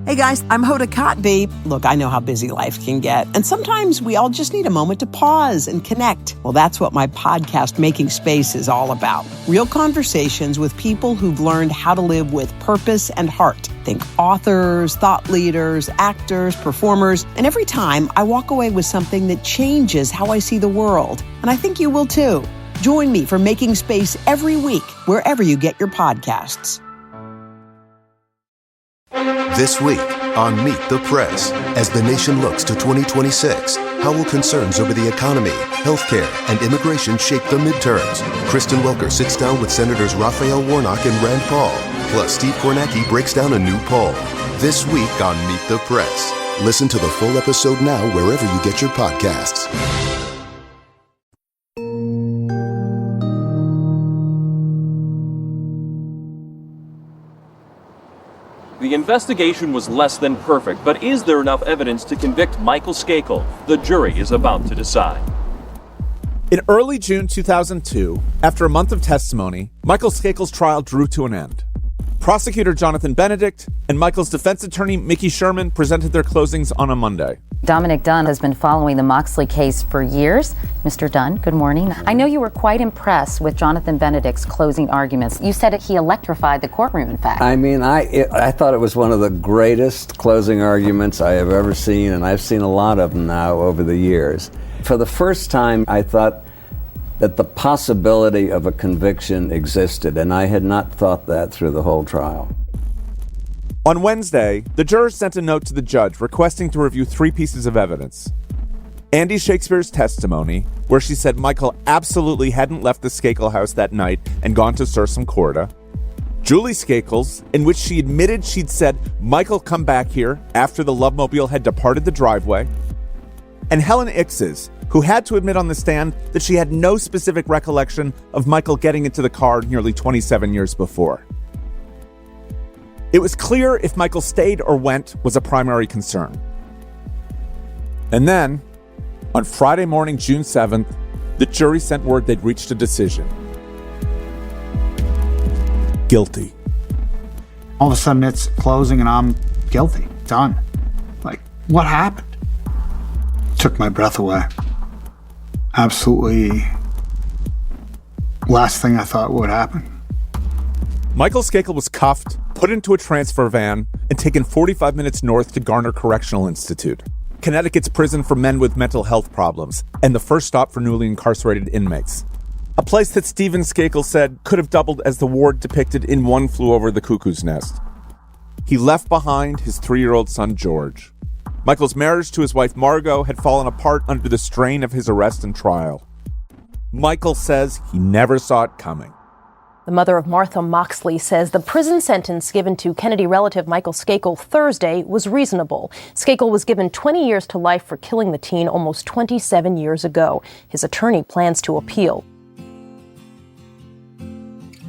Hey guys, I'm Hoda Kotb. Look, I know how busy life can get, and sometimes we all just need a moment to pause and connect. Well, that's what my podcast, Making Space, is all about. Real conversations with people who've learned how to live with purpose and heart. Think authors, thought leaders, actors, performers, and every time I walk away with something that changes how I see the world. And I think you will too. Join me for Making Space every week, wherever you get your podcasts. This week on Meet the Press, as the nation looks to 2026, how will concerns over the economy, healthcare, and immigration shape the midterms? Kristen Welker sits down with Senators Raphael Warnock and Rand Paul. Plus, Steve Kornacki breaks down a new poll. This week on Meet the Press. Listen to the full episode now wherever you get your podcasts. The investigation was less than perfect, but is there enough evidence to convict Michael Skakel? The jury is about to decide. In early June 2002, after a month of testimony, Michael Skakel's trial drew to an end. Prosecutor Jonathan Benedict and Michael's defense attorney Mickey Sherman presented their closings on a Monday. Dominic Dunn has been following the Moxley case for years. Mr. Dunn, good morning. I know you were quite impressed with Jonathan Benedict's closing arguments. You said he electrified the courtroom, in fact. I mean, I thought it was one of the greatest closing arguments I have ever seen, and I've seen a lot of them now over the years. For the first time, I thought that the possibility of a conviction existed, and I had not thought that through the whole trial. On Wednesday, the jurors sent a note to the judge requesting to review 3 pieces of evidence. Andy Shakespeare's testimony, where she said Michael absolutely hadn't left the Skakel house that night and gone to Sursum Corda. Julie Skakel's, in which she admitted she'd said Michael come back here after the Lovemobile had departed the driveway. And Helen Ix's, who had to admit on the stand that she had no specific recollection of Michael getting into the car nearly 27 years before. It was clear if Michael stayed or went was a primary concern. And then, on Friday morning, June 7th, the jury sent word they'd reached a decision. Guilty. All of a sudden it's closing and I'm guilty. Done. Like, what happened? Took my breath away. Absolutely last thing I thought would happen. Michael Skakel was cuffed, put into a transfer van, and taken 45 minutes north to Garner Correctional Institute, Connecticut's prison for men with mental health problems, and the first stop for newly incarcerated inmates. A place that Stephen Skakel said could have doubled as the ward depicted in One Flew Over the Cuckoo's Nest. He left behind his 3-year-old son, George. Michael's marriage to his wife, Margot, had fallen apart under the strain of his arrest and trial. Michael says he never saw it coming. The mother of Martha Moxley says the prison sentence given to Kennedy relative Michael Skakel Thursday was reasonable. Skakel was given 20 years to life for killing the teen almost 27 years ago. His attorney plans to appeal.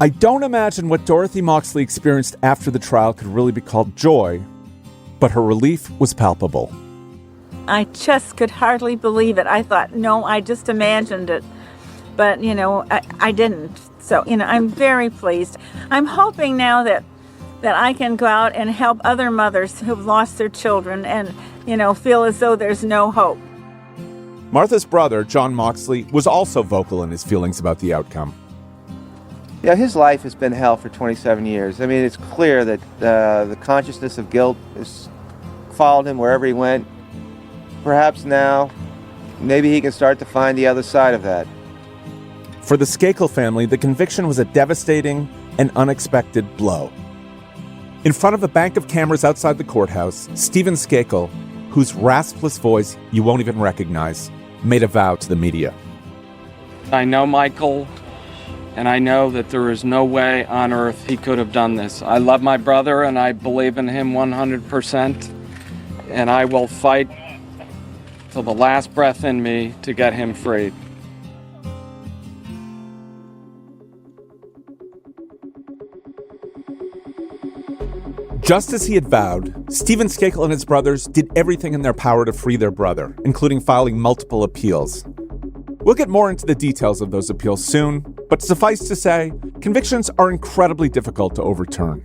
I don't imagine what Dorothy Moxley experienced after the trial could really be called joy, but her relief was palpable. I just could hardly believe it. I thought, no, I just imagined it. But, I didn't. So, I'm very pleased. I'm hoping now that I can go out and help other mothers who've lost their children and, feel as though there's no hope. Martha's brother, John Moxley, was also vocal in his feelings about the outcome. Yeah, his life has been hell for 27 years. I mean, it's clear that the consciousness of guilt has followed him wherever he went. Perhaps now, maybe he can start to find the other side of that. For the Skakel family, the conviction was a devastating and unexpected blow. In front of a bank of cameras outside the courthouse, Stephen Skakel, whose raspless voice you won't even recognize, made a vow to the media. I know Michael, and I know that there is no way on earth he could have done this. I love my brother, and I believe in him 100%, and I will fight till the last breath in me to get him freed. Just as he had vowed, Stephen Skakel and his brothers did everything in their power to free their brother, including filing multiple appeals. We'll get more into the details of those appeals soon, but suffice to say, convictions are incredibly difficult to overturn.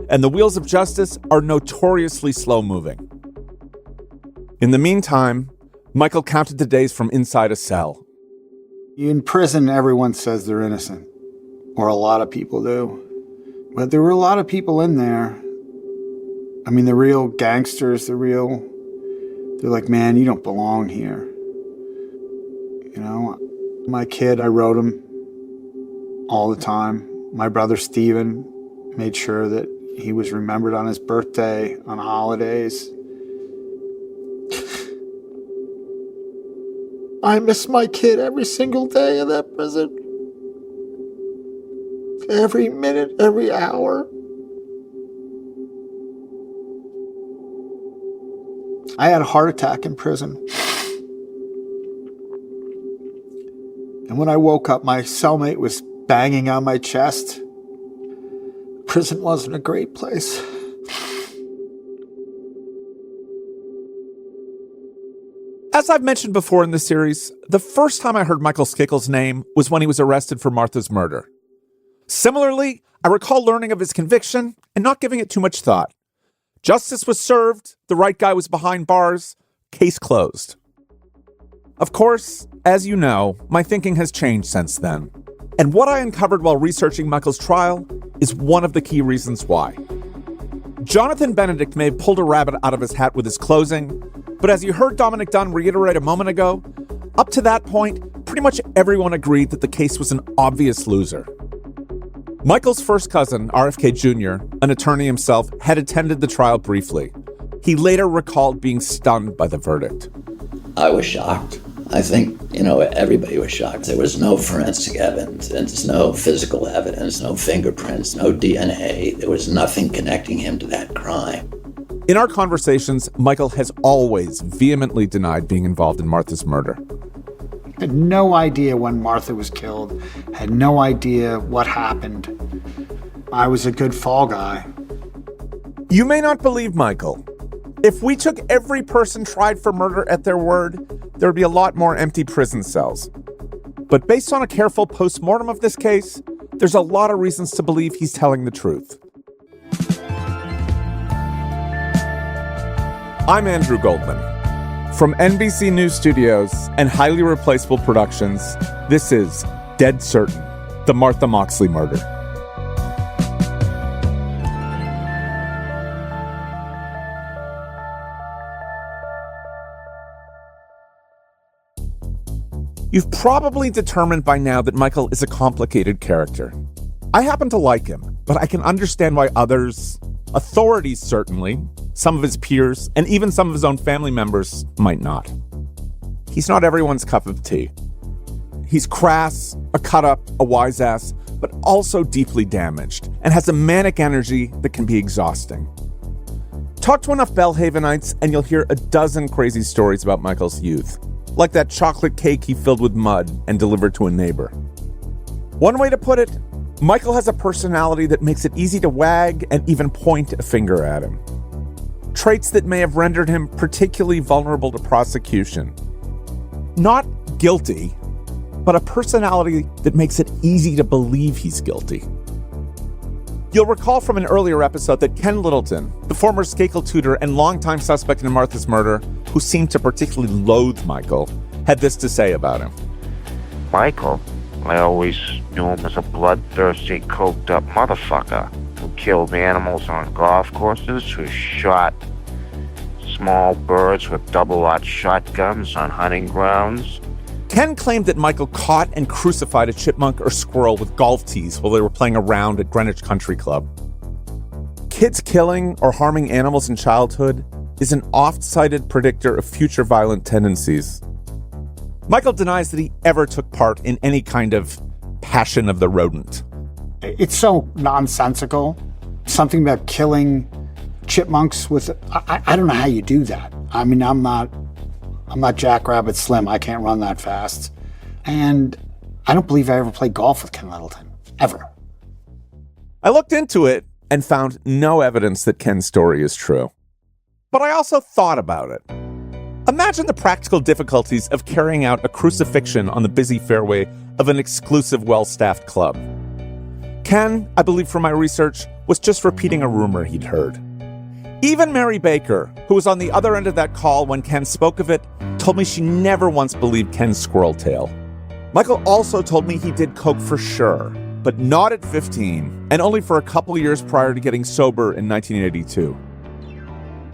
and the wheels of justice are notoriously slow-moving. In the meantime, Michael counted the days from inside a cell. In prison, everyone says they're innocent, or a lot of people do. But there were a lot of people in there. I mean, the real gangsters, they're like, man, you don't belong here. You know, my kid, I wrote him all the time. My brother Steven made sure that he was remembered on his birthday, on holidays. I miss my kid every single day in that prison. Every minute, every hour. I had a heart attack in prison. And when I woke up, my cellmate was banging on my chest. Prison wasn't a great place. As I've mentioned before in the series, the first time I heard Michael Skakel's name was when he was arrested for Martha's murder. Similarly, I recall learning of his conviction and not giving it too much thought. Justice was served, the right guy was behind bars, case closed. Of course, as you know, my thinking has changed since then. And what I uncovered while researching Michael's trial is one of the key reasons why. Jonathan Benedict may have pulled a rabbit out of his hat with his closing, but as you heard Dominic Dunn reiterate a moment ago, up to that point, pretty much everyone agreed that the case was an obvious loser. Michael's first cousin, RFK Jr., an attorney himself, had attended the trial briefly. He later recalled being stunned by the verdict. I was shocked. I think, everybody was shocked. There was no forensic evidence, no physical evidence, no fingerprints, no DNA. There was nothing connecting him to that crime. In our conversations, Michael has always vehemently denied being involved in Martha's murder. Had no idea when Martha was killed, had no idea what happened. I was a good fall guy. You may not believe Michael. If we took every person tried for murder at their word, there would be a lot more empty prison cells. But based on a careful post-mortem of this case, there's a lot of reasons to believe he's telling the truth. I'm Andrew Goldman. From NBC News Studios and Highly Replaceable Productions, this is Dead Certain, the Martha Moxley murder. You've probably determined by now that Michael is a complicated character. I happen to like him, but I can understand why others, authorities certainly, some of his peers, and even some of his own family members might not. He's not everyone's cup of tea. He's crass, a cut-up, a wise-ass, but also deeply damaged, and has a manic energy that can be exhausting. Talk to enough Belhavenites, and you'll hear a dozen crazy stories about Michael's youth, like that chocolate cake he filled with mud and delivered to a neighbor. One way to put it, Michael has a personality that makes it easy to wag and even point a finger at him. Traits that may have rendered him particularly vulnerable to prosecution. Not guilty, but a personality that makes it easy to believe he's guilty. You'll recall from an earlier episode that Ken Littleton, the former Skakel tutor and longtime suspect in Martha's murder, who seemed to particularly loathe Michael, had this to say about him. Michael, I always knew him as a bloodthirsty, coked-up motherfucker who killed animals on golf courses, who shot small birds with double-aught shotguns on hunting grounds. Ken claimed that Michael caught and crucified a chipmunk or squirrel with golf tees while they were playing a round at Greenwich Country Club. Kids killing or harming animals in childhood is an oft-cited predictor of future violent tendencies. Michael denies that he ever took part in any kind of passion of the rodent. It's so nonsensical. Something about killing chipmunks with... I don't know how you do that. I mean, I'm not Jackrabbit Slim. I can't run that fast. And I don't believe I ever played golf with Ken Littleton. Ever. I looked into it and found no evidence that Ken's story is true. But I also thought about it. Imagine the practical difficulties of carrying out a crucifixion on the busy fairway of an exclusive, well-staffed club. Ken, I believe from my research, was just repeating a rumor he'd heard. Even Mary Baker, who was on the other end of that call when Ken spoke of it, told me she never once believed Ken's squirrel tale. Michael also told me he did coke for sure, but not at 15, and only for a couple years prior to getting sober in 1982.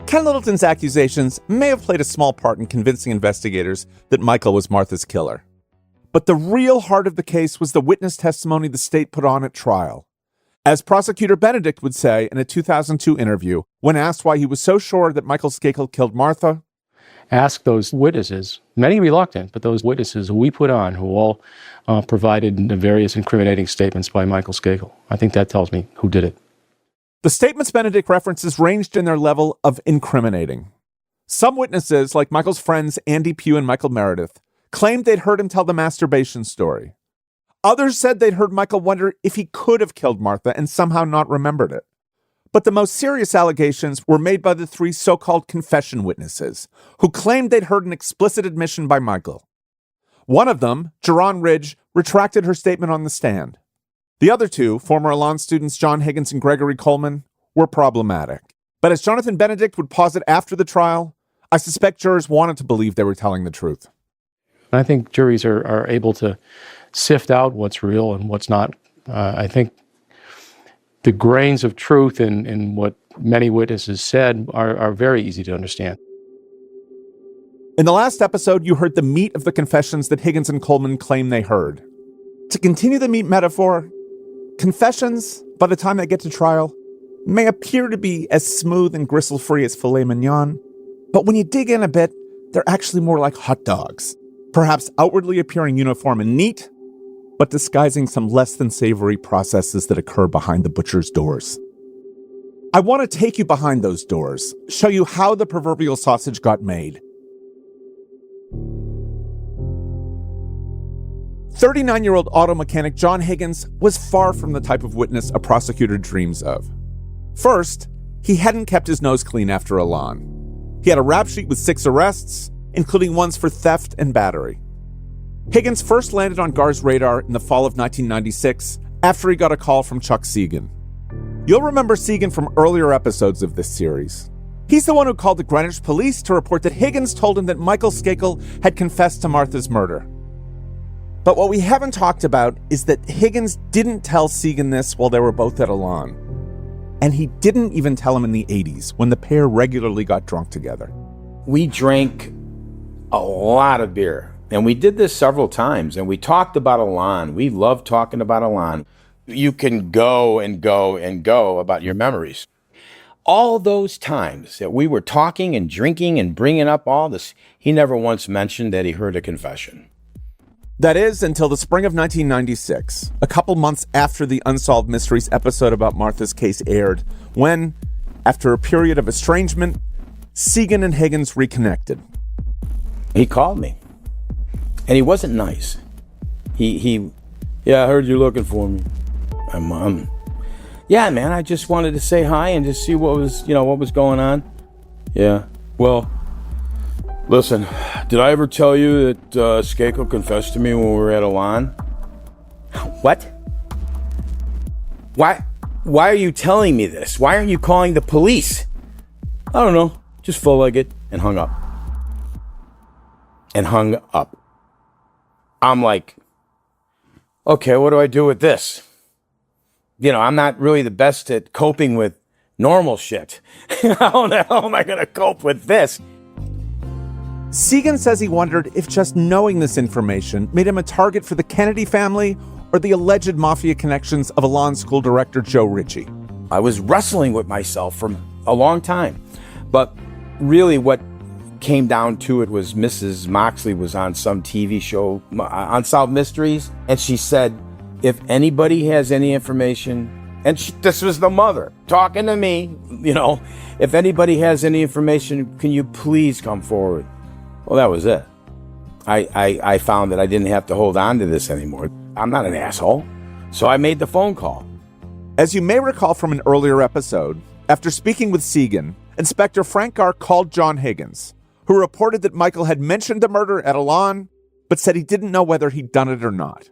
Ken Littleton's accusations may have played a small part in convincing investigators that Michael was Martha's killer. But the real heart of the case was the witness testimony the state put on at trial. As Prosecutor Benedict would say in a 2002 interview, when asked why he was so sure that Michael Skakel killed Martha, ask those witnesses, many reluctant, but those witnesses who we put on, who all provided the various incriminating statements by Michael Skakel. I think that tells me who did it. The statements Benedict references ranged in their level of incriminating. Some witnesses, like Michael's friends Andy Pugh and Michael Meredith, claimed they'd heard him tell the masturbation story. Others said they'd heard Michael wonder if he could have killed Martha and somehow not remembered it. But the most serious allegations were made by the three so-called confession witnesses, who claimed they'd heard an explicit admission by Michael. One of them, Jerron Ridge, retracted her statement on the stand. The other two, former Elan students John Higgins and Gregory Coleman, were problematic. But as Jonathan Benedict would posit after the trial, I suspect jurors wanted to believe they were telling the truth. I think juries are able to sift out what's real and what's not. I think the grains of truth in what many witnesses said are very easy to understand. In the last episode, you heard the meat of the confessions that Higgins and Coleman claim they heard. To continue the meat metaphor, confessions, by the time they get to trial, may appear to be as smooth and gristle-free as filet mignon, but when you dig in a bit, they're actually more like hot dogs, perhaps outwardly appearing uniform and neat, but disguising some less than savory processes that occur behind the butcher's doors. I want to take you behind those doors, show you how the proverbial sausage got made. 39-year-old auto mechanic John Higgins was far from the type of witness a prosecutor dreams of. First, he hadn't kept his nose clean after Elan. He had a rap sheet with 6 arrests, including ones for theft and battery. Higgins first landed on GAR's radar in the fall of 1996 after he got a call from Chuck Segan. You'll remember Segan from earlier episodes of this series. He's the one who called the Greenwich police to report that Higgins told him that Michael Skakel had confessed to Martha's murder. But what we haven't talked about is that Higgins didn't tell Segan this while they were both at Elan. And he didn't even tell him in the 80s, when the pair regularly got drunk together. We drank a lot of beer, and we did this several times, and we talked about Elan. We love talking about Elan. You can go and go and go about your memories. All those times that we were talking and drinking and bringing up all this, he never once mentioned that he heard a confession. That is, until the spring of 1996, a couple months after the Unsolved Mysteries episode about Martha's case aired, when, after a period of estrangement, Segan and Higgins reconnected. He called me, and he wasn't nice. Yeah, I heard you're looking for me. Yeah, man, I just wanted to say hi and just see what was going on. Yeah, well, listen, did I ever tell you that Skakel confessed to me when we were at Elan? What? Why are you telling me this? Why aren't you calling the police? I don't know. Just felt like it, and hung up. I'm like, okay, what do I do with this? I'm not really the best at coping with normal shit. How the hell am I going to cope with this? Segan says he wondered if just knowing this information made him a target for the Kennedy family or the alleged mafia connections of Elan school director Joe Ritchie. I was wrestling with myself for a long time. But really what came down to it was Mrs. Moxley was on some TV show, Unsolved Mysteries, and she said, if anybody has any information, and this was the mother talking to me, if anybody has any information, can you please come forward? Well, that was it. I found that I didn't have to hold on to this anymore. I'm not an asshole. So I made the phone call. As you may recall from an earlier episode, after speaking with Segan, Inspector Frank Gar called John Higgins, who reported that Michael had mentioned the murder at Elan, but said he didn't know whether he'd done it or not.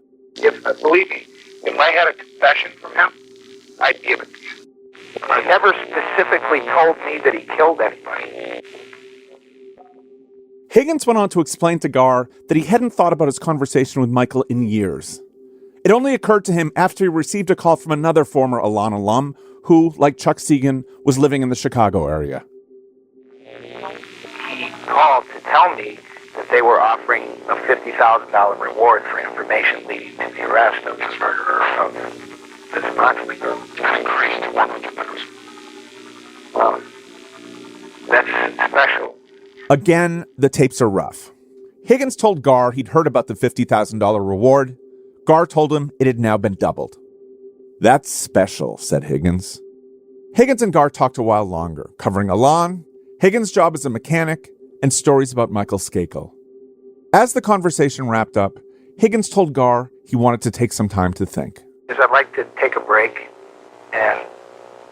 Believe me, If I had a confession from him, I'd give it to you. He never specifically told me that he killed anybody. Higgins went on to explain to Gar that he hadn't thought about his conversation with Michael in years. It only occurred to him after he received a call from another former Elan alum who, like Chuck Segan, was living in the Chicago area. He called to tell me that they were offering a $50,000 reward for information leading to the arrest of this murderer of this Moxley girl. That increased to $100,000. Well, that's special. Again, the tapes are rough. Higgins told Gar he'd heard about the $50,000 reward. Gar told him it had now been doubled. That's special, said Higgins. Higgins and Gar talked a while longer, covering Elan, Higgins' job as a mechanic, and stories about Michael Skakel. As the conversation wrapped up, Higgins told Gar he wanted to take some time to think. I'd like to take a break and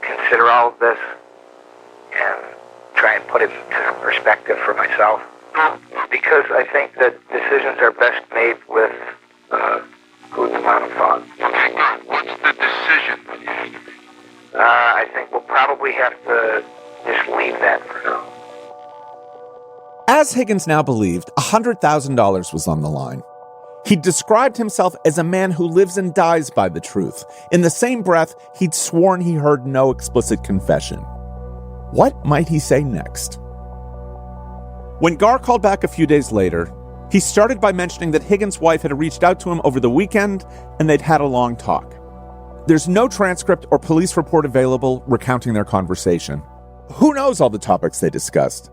consider all of this and try and put it into perspective for myself. Because I think that decisions are best made with good amount of thought. Okay, what's the decision? I think we'll probably have to just leave that for now. As Higgins now believed, $100,000 was on the line. He described himself as a man who lives and dies by the truth. In the same breath, he'd sworn he heard no explicit confession. What might he say next? When Gar called back a few days later, he started by mentioning that Higgins' wife had reached out to him over the weekend and they'd had a long talk. There's no transcript or police report available recounting their conversation. Who knows all the topics they discussed?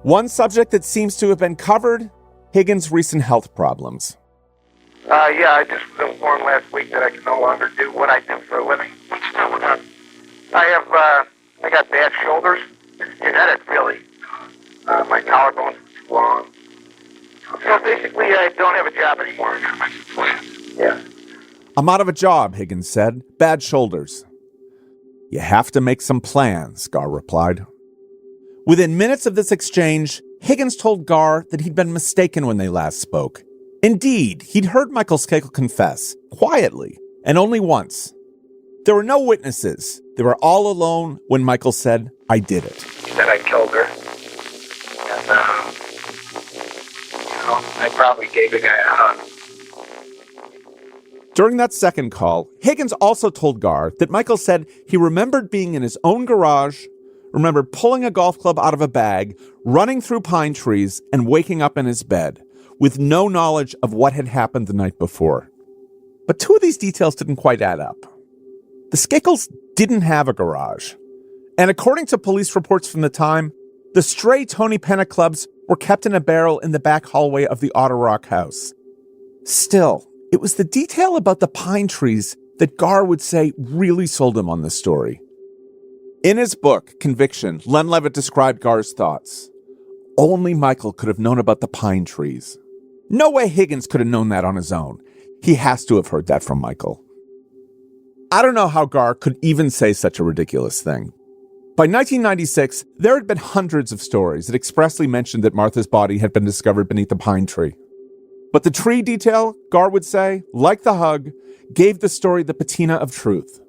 One subject that seems to have been covered, Higgins' recent health problems. Yeah, I just was informed last week that I can no longer do what I do for a living. I got bad shoulders. It's genetic, really. My collarbones are too long. So basically, I don't have a job anymore. I gotta make some plans. Yeah. I'm out of a job, Higgins said. Bad shoulders. You have to make some plans, Gar replied. Within minutes of this exchange, Higgins told Gar that he'd been mistaken when they last spoke. Indeed, he'd heard Michael Skakel confess, quietly, and only once. There were no witnesses. They were all alone when Michael said, I did it. He said I killed her. And, I probably gave the guy a hug. During that second call, Higgins also told Gar that Michael said he remembered being in his own garage, remembered pulling a golf club out of a bag, running through pine trees, and waking up in his bed, with no knowledge of what had happened the night before. But two of these details didn't quite add up. The Skakels didn't have a garage. And according to police reports from the time, the stray Tony Penna clubs were kept in a barrel in the back hallway of the Otter Rock house. Still, it was the detail about the pine trees that Gar would say really sold him on this story. In his book, Conviction, Len Levitt described Gar's thoughts. Only Michael could have known about the pine trees. No way Higgins could have known that on his own. He has to have heard that from Michael. I don't know how Gar could even say such a ridiculous thing. By 1996, there had been hundreds of stories that expressly mentioned that Martha's body had been discovered beneath a pine tree. But the tree detail, Gar would say, like the hug, gave the story the patina of truth.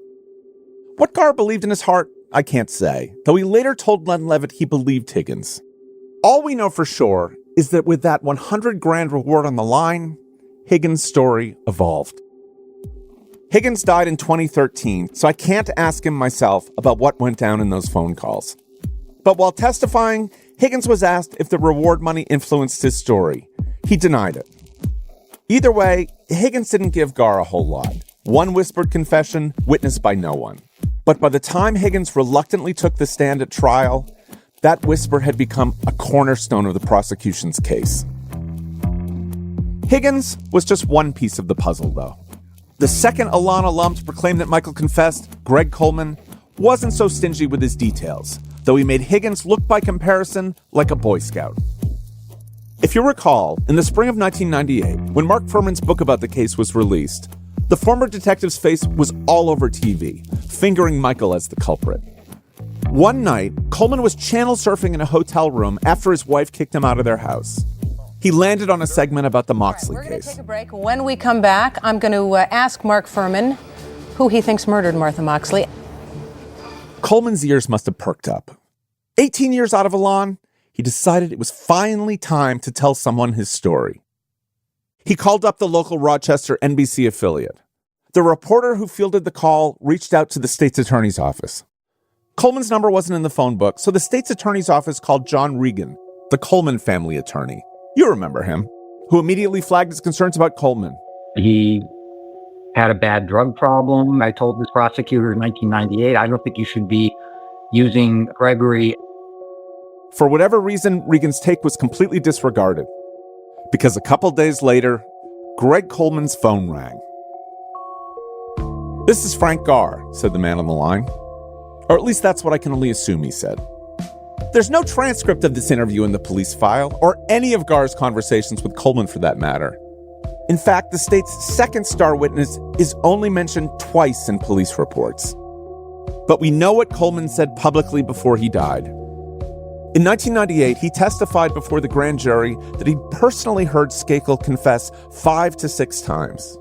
What Gar believed in his heart, I can't say, though he later told Len Levitt he believed Higgins. All we know for sure is that with that $100,000 reward on the line, Higgins' story evolved. Higgins died in 2013, so I can't ask him myself about what went down in those phone calls. But while testifying, Higgins was asked if the reward money influenced his story. He denied it. Either way, Higgins didn't give Gar a whole lot. One whispered confession, witnessed by no one. But by the time Higgins reluctantly took the stand at trial, that whisper had become a cornerstone of the prosecution's case. Higgins was just one piece of the puzzle, though. The second Elan alum to proclaim that Michael confessed, Greg Coleman, wasn't so stingy with his details, though he made Higgins look by comparison like a Boy Scout. If you recall, in the spring of 1998, when Mark Furman's book about the case was released, the former detective's face was all over TV, fingering Michael as the culprit. One night, Coleman was channel surfing in a hotel room after his wife kicked him out of their house. He landed on a segment about the Moxley We're going to case. take a break. When we come back, I'm going to ask Mark Furman who he thinks murdered Martha Moxley. Coleman's ears must have perked up. 18 years out of Elan, he decided it was finally time to tell someone his story. He called up the local Rochester NBC affiliate. The reporter who fielded the call reached out to the state's attorney's office. Coleman's number wasn't in the phone book, so the state's attorney's office called John Regan, the Coleman family attorney. You remember him, who immediately flagged his concerns about Coleman. He had a bad drug problem. I told this prosecutor in 1998, I don't think you should be using Gregory. For whatever reason, Regan's take was completely disregarded, because a couple days later, Greg Coleman's phone rang. "This is Frank Garr," said the man on the line. Or at least that's what I can only assume he said. There's no transcript of this interview in the police file, or any of Garr's conversations with Coleman for that matter. In fact, the state's second star witness is only mentioned twice in police reports. But we know what Coleman said publicly before he died. In 1998, he testified before the grand jury that he personally heard Skakel confess 5 to 6 times.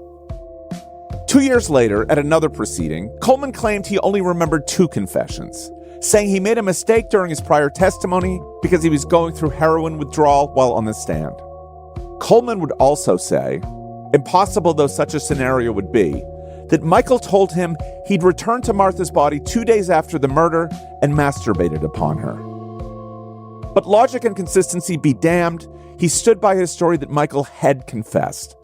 2 years later, at another proceeding, Coleman claimed he only remembered 2 confessions, saying he made a mistake during his prior testimony because he was going through heroin withdrawal while on the stand. Coleman would also say, impossible though such a scenario would be, that Michael told him he'd returned to Martha's body 2 days after the murder and masturbated upon her. But logic and consistency be damned, he stood by his story that Michael had confessed.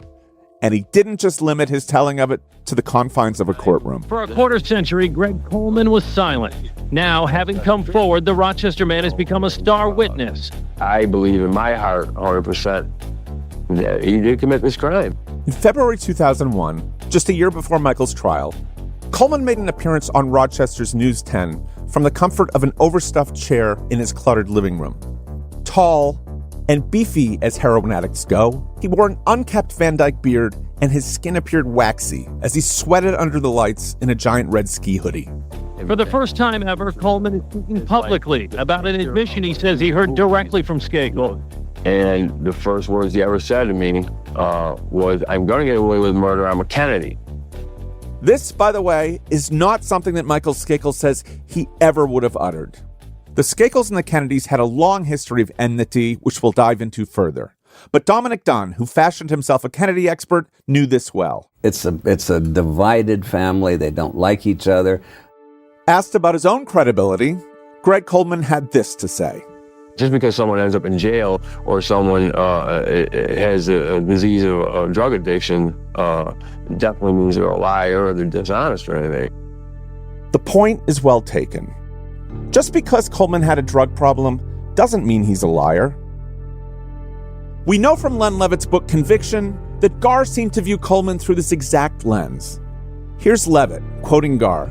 And he didn't just limit his telling of it to the confines of a courtroom. For a quarter century, Greg Coleman was silent. Now, having come forward, the Rochester man has become a star witness. I believe in my heart 100% that he did commit this crime. In February 2001, just a year before Michael's trial, Coleman made an appearance on Rochester's News 10 from the comfort of an overstuffed chair in his cluttered living room. Tall and beefy as heroin addicts go, he wore an unkept Van Dyke beard and his skin appeared waxy as he sweated under the lights in a giant red ski hoodie. For the first time ever, Coleman is speaking publicly about an admission he says he heard directly from Skakel. And the first words he ever said to me was, "I'm going to get away with murder. I'm a Kennedy." This, by the way, is not something that Michael Skakel says he ever would have uttered. The Skakels and the Kennedys had a long history of enmity, which we'll dive into further. But Dominic Dunn, who fashioned himself a Kennedy expert, knew this well. It's a divided family. They don't like each other. Asked about his own credibility, Greg Coleman had this to say. Just because someone ends up in jail or someone has a disease of drug addiction definitely means they're a liar or they're dishonest or anything. The point is well taken. Just because Coleman had a drug problem doesn't mean he's a liar. We know from Len Levitt's book Conviction that Garr seemed to view Coleman through this exact lens. Here's Levitt, quoting Garr.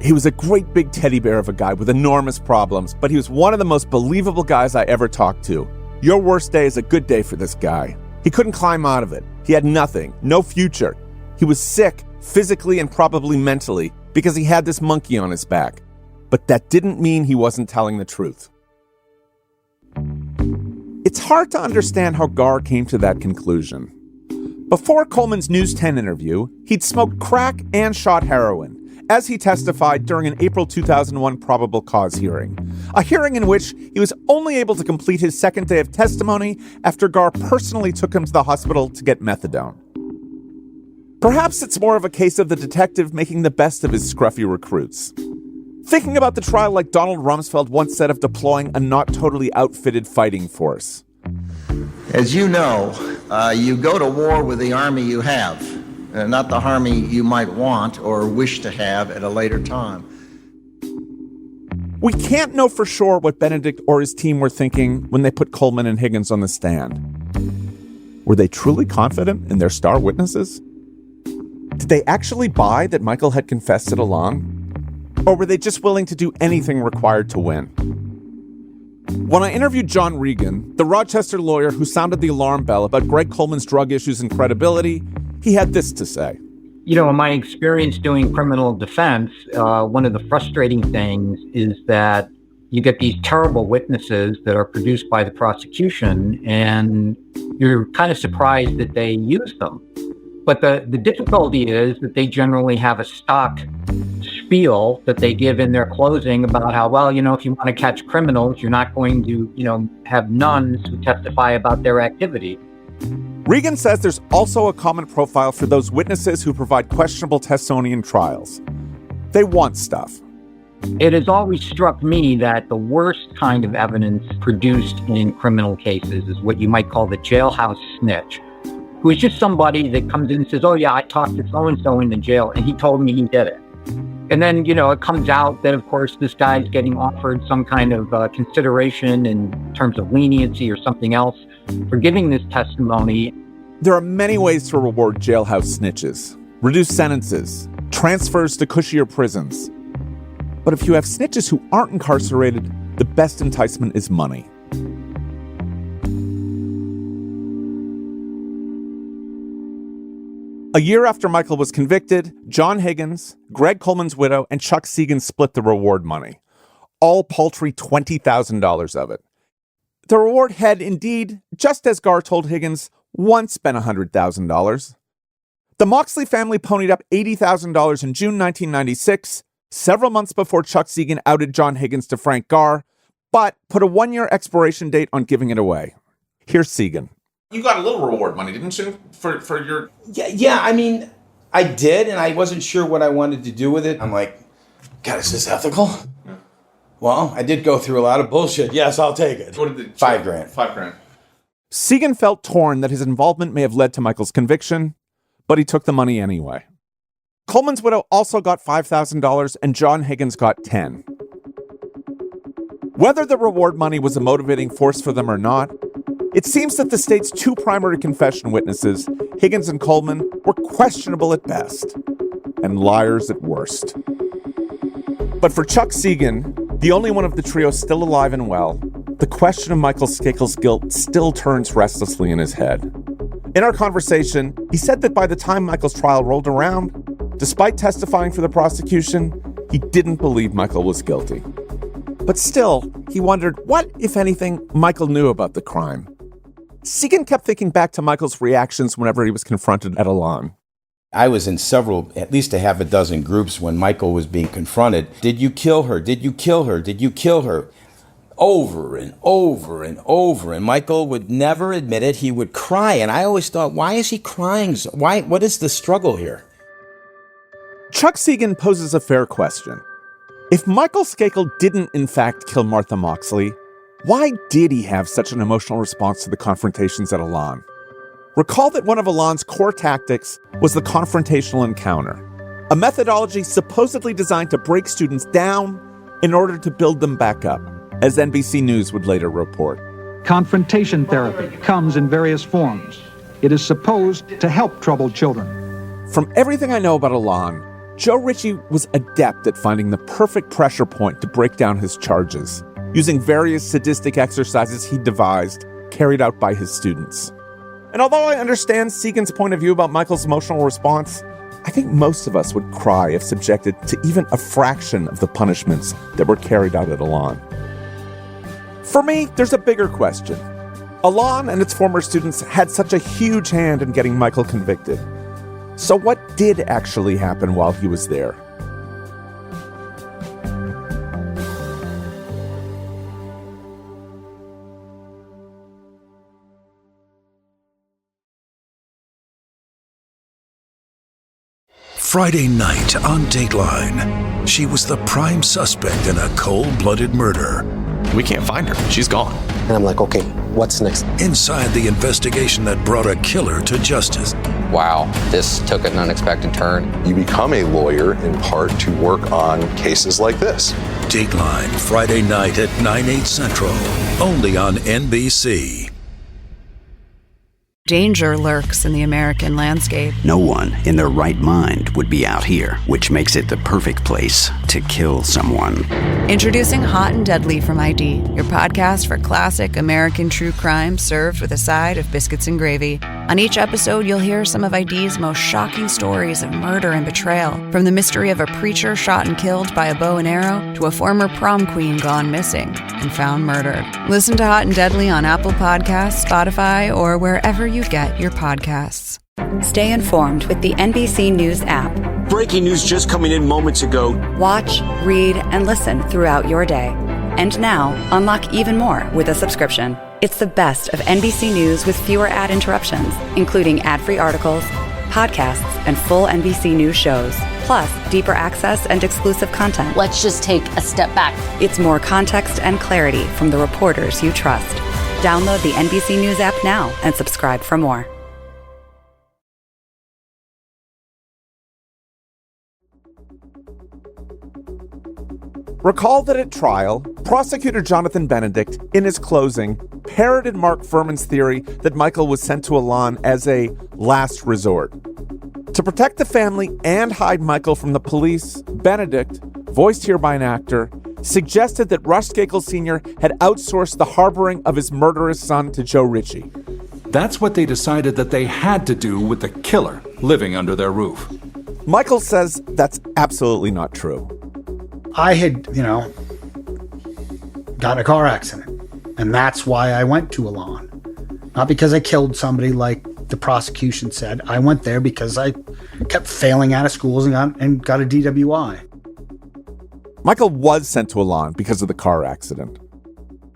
"He was a great big teddy bear of a guy with enormous problems, but he was one of the most believable guys I ever talked to. Your worst day is a good day for this guy. He couldn't climb out of it. He had nothing, no future. He was sick, physically and probably mentally, because he had this monkey on his back. But that didn't mean he wasn't telling the truth." It's hard to understand how Garr came to that conclusion. Before Coleman's News 10 interview, he'd smoked crack and shot heroin, as he testified during an April 2001 probable cause hearing, a hearing in which he was only able to complete his second day of testimony after Garr personally took him to the hospital to get methadone. Perhaps it's more of a case of the detective making the best of his scruffy recruits. Thinking about the trial like Donald Rumsfeld once said of deploying a not totally outfitted fighting force. As you know, you go to war with the army you have, not the army you might want or wish to have at a later time. We can't know for sure what Benedict or his team were thinking when they put Coleman and Higgins on the stand. Were they truly confident in their star witnesses? Did they actually buy that Michael had confessed it along? Or were they just willing to do anything required to win? When I interviewed John Regan, the Rochester lawyer who sounded the alarm bell about Greg Coleman's drug issues and credibility, he had this to say. You know, in my experience doing criminal defense, one of the frustrating things is that you get these terrible witnesses that are produced by the prosecution, and you're kind of surprised that they use them. But the difficulty is that they generally have a stock spiel that they give in their closing about how, well, if you want to catch criminals, you're not going to, have nuns who testify about their activity. Regan says there's also a common profile for those witnesses who provide questionable testimony in trials. They want stuff. It has always struck me that the worst kind of evidence produced in criminal cases is what you might call the jailhouse snitch, who is just somebody that comes in and says, oh yeah, I talked to so-and-so in the jail and he told me he did it. And then, it comes out that, of course, this guy's getting offered some kind of consideration in terms of leniency or something else for giving this testimony. There are many ways to reward jailhouse snitches. Reduced sentences, transfers to cushier prisons. But if you have snitches who aren't incarcerated, the best enticement is money. A year after Michael was convicted, John Higgins, Greg Coleman's widow, and Chuck Segan split the reward money. All paltry $20,000 of it. The reward had indeed, just as Garr told Higgins, once been $100,000. The Moxley family ponied up $80,000 in June 1996, several months before Chuck Segan outed John Higgins to Frank Garr, but put a one-year expiration date on giving it away. Here's Segan. You got a little reward money, didn't you, for your... Yeah, I did, and I wasn't sure what I wanted to do with it. I'm like, God, is this ethical? Yeah. Well, I did go through a lot of bullshit. Yes, I'll take it. What did $5,000. $5,000. Segan felt torn that his involvement may have led to Michael's conviction, but he took the money anyway. Coleman's widow also got $5,000, and John Higgins got $10,000. Whether the reward money was a motivating force for them or not, it seems that the state's two primary confession witnesses, Higgins and Coleman, were questionable at best and liars at worst. But for Chuck Segan, the only one of the trio still alive and well, the question of Michael Skakel's guilt still turns restlessly in his head. In our conversation, he said that by the time Michael's trial rolled around, despite testifying for the prosecution, he didn't believe Michael was guilty. But still, he wondered what, if anything, Michael knew about the crime. Segan kept thinking back to Michael's reactions whenever he was confronted at Elan. I was in at least a half a dozen groups when Michael was being confronted. Did you kill her? Did you kill her? Did you kill her? Over and over and over. And Michael would never admit it. He would cry. And I always thought, why is he crying? What is the struggle here? Chuck Segan poses a fair question. If Michael Skakel didn't in fact kill Martha Moxley, why did he have such an emotional response to the confrontations at Elan? Recall that one of Elan's core tactics was the confrontational encounter, a methodology supposedly designed to break students down in order to build them back up, as NBC News would later report. Confrontation therapy comes in various forms. It is supposed to help troubled children. From everything I know about Elan, Joe Ritchie was adept at finding the perfect pressure point to break down his charges, using various sadistic exercises he devised, carried out by his students. And although I understand Segan's point of view about Michael's emotional response, I think most of us would cry if subjected to even a fraction of the punishments that were carried out at Elan. For me, there's a bigger question. Elan and its former students had such a huge hand in getting Michael convicted. So what did actually happen while he was there? Friday night on Dateline, she was the prime suspect in a cold-blooded murder. We can't find her. She's gone. And I'm like, okay, what's next? Inside the investigation that brought a killer to justice. Wow, this took an unexpected turn. You become a lawyer in part to work on cases like this. Dateline, Friday night at 9/8 Central, only on NBC. Danger lurks in the American landscape. No one in their right mind would be out here, which makes it the perfect place to kill someone. Introducing Hot and Deadly from ID, your podcast for classic American true crime served with a side of biscuits and gravy. On each episode, you'll hear some of ID's most shocking stories of murder and betrayal, from the mystery of a preacher shot and killed by a bow and arrow to a former prom queen gone missing and found murdered. Listen to Hot and Deadly on Apple Podcasts, Spotify, or wherever you get your podcasts. Stay informed with the NBC News app. Breaking news just coming in moments ago. Watch, read, and listen throughout your day. And now, unlock even more with a subscription. It's the best of NBC News with fewer ad interruptions, including ad-free articles, podcasts, and full NBC News shows, plus deeper access and exclusive content. Let's just take a step back. It's more context and clarity from the reporters you trust. Download the NBC News app now and subscribe for more. Recall that at trial, prosecutor Jonathan Benedict, in his closing, parroted Mark Furman's theory that Michael was sent to Elan as a last resort. To protect the family and hide Michael from the police, Benedict, voiced here by an actor, suggested that Rush Skakel Sr. had outsourced the harboring of his murderous son to Joe Ritchie. That's what they decided that they had to do with the killer living under their roof. Michael says that's absolutely not true. I had, got in a car accident, and that's why I went to Elan. Not because I killed somebody like the prosecution said. I went there because I kept failing out of schools and got a DWI. Michael was sent to Elan because of the car accident.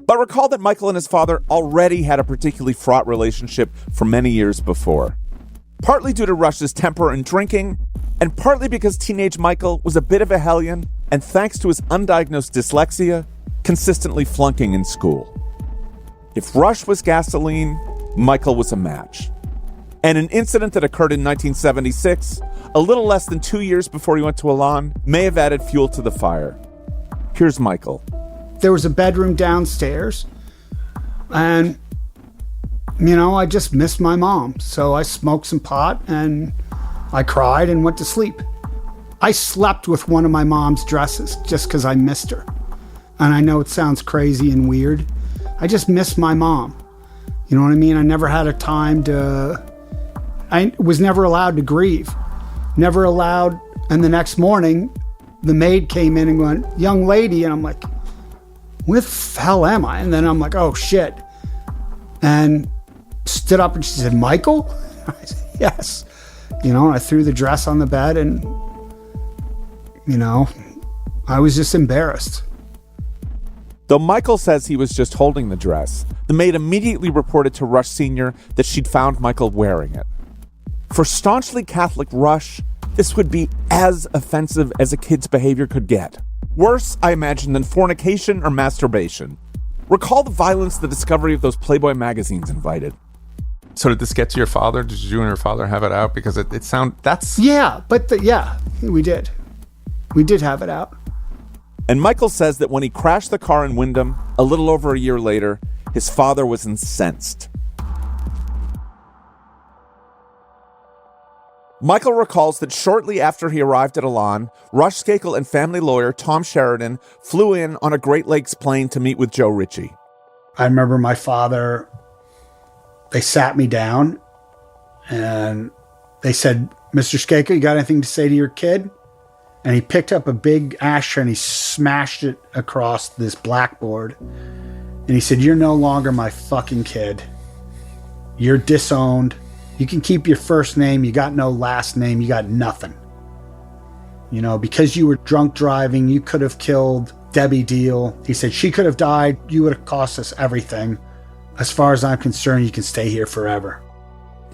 But recall that Michael and his father already had a particularly fraught relationship for many years before. Partly due to Rush's temper and drinking, and partly because teenage Michael was a bit of a hellion, and thanks to his undiagnosed dyslexia, consistently flunking in school. If Rush was gasoline, Michael was a match. And an incident that occurred in 1976, a little less than 2 years before he went to Elan, may have added fuel to the fire. Here's Michael. There was a bedroom downstairs, and, I just missed my mom. So I smoked some pot, and I cried and went to sleep. I slept with one of my mom's dresses just because I missed her. And I know it sounds crazy and weird. I just missed my mom. You know what I mean? I never had a time I was never allowed to grieve. Never allowed. And the next morning, the maid came in and went, "Young lady." And I'm like, "Where the hell am I?" And then I'm like, "Oh, shit." And stood up and she said, "Michael?" I said, "Yes." I threw the dress on the bed and, I was just embarrassed. Though Michael says he was just holding the dress, the maid immediately reported to Rush Sr. that she'd found Michael wearing it. For staunchly Catholic Rush, this would be as offensive as a kid's behavior could get. Worse, I imagine, than fornication or masturbation. Recall the violence the discovery of those Playboy magazines invited. So did this get to your father? Did you and your father have it out? Because that's... Yeah, we did. We did have it out. And Michael says that when he crashed the car in Wyndham, a little over a year later, his father was incensed. Michael recalls that shortly after he arrived at Elan, Rush Skakel and family lawyer Tom Sheridan flew in on a Great Lakes plane to meet with Joe Ritchie. I remember my father, they sat me down and they said, "Mr. Skakel, you got anything to say to your kid?" And he picked up a big ashtray and he smashed it across this blackboard. And he said, "You're no longer my fucking kid. You're disowned. You can keep your first name. You got no last name. You got nothing. Because you were drunk driving, you could have killed Debbie Deal." He said, "She could have died. You would have cost us everything. As far as I'm concerned, you can stay here forever."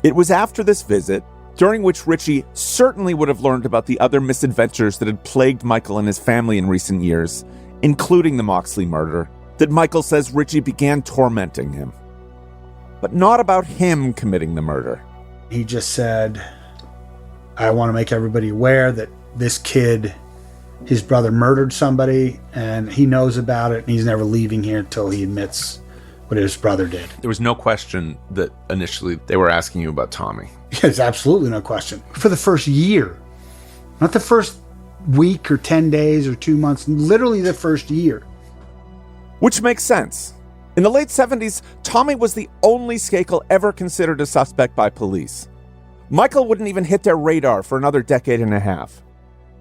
It was after this visit, during which Ritchie certainly would have learned about the other misadventures that had plagued Michael and his family in recent years, including the Moxley murder, that Michael says Ritchie began tormenting him. But not about him committing the murder. He just said, "I want to make everybody aware that this kid, his brother murdered somebody, and he knows about it, and he's never leaving here until he admits what his brother did." There was no question that initially they were asking you about Tommy. There's absolutely no question. For the first year, not the first week or 10 days or 2 months, literally the first year. Which makes sense. In the late 70s, Tommy was the only Skakel ever considered a suspect by police. Michael wouldn't even hit their radar for another decade and a half.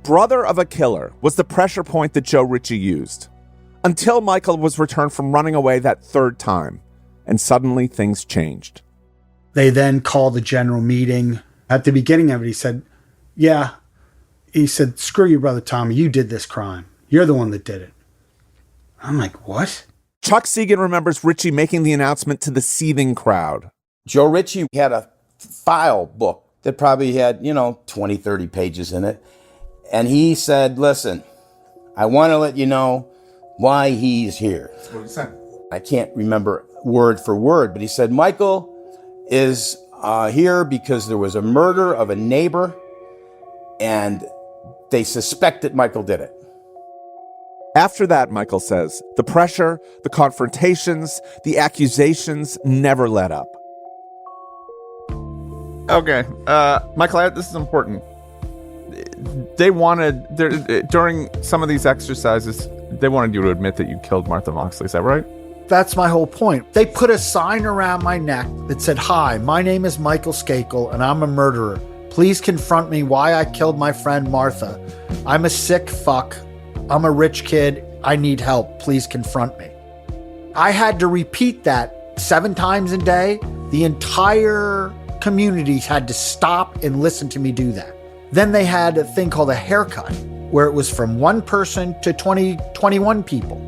Brother of a killer was the pressure point that Joe Ritchie used, until Michael was returned from running away that third time, and suddenly things changed. They then called a general meeting. At the beginning of it, he said, screw your brother Tommy, you did this crime. You're the one that did it. I'm like, what? Chuck Segan remembers Ritchie making the announcement to the seething crowd. Joe Ritchie had a file book that probably had, 20, 30 pages in it. And he said, listen, I want to let you know why he's here. What did he say? I can't remember word for word, but he said, Michael is here because there was a murder of a neighbor and they suspect that Michael did it. After that, Michael says, the pressure, the confrontations, the accusations never let up. Okay, Michael, this is important. They wanted, during some of these exercises, they wanted you to admit that you killed Martha Moxley. Is that right? That's my whole point. They put a sign around my neck that said, "Hi, my name is Michael Skakel, and I'm a murderer. Please confront me why I killed my friend Martha. I'm a sick fuck. I'm a rich kid. I need help. Please confront me." I had to repeat that 7 times a day. The entire community had to stop and listen to me do that. Then they had a thing called a haircut, where it was from 1 person to 20, 21 people.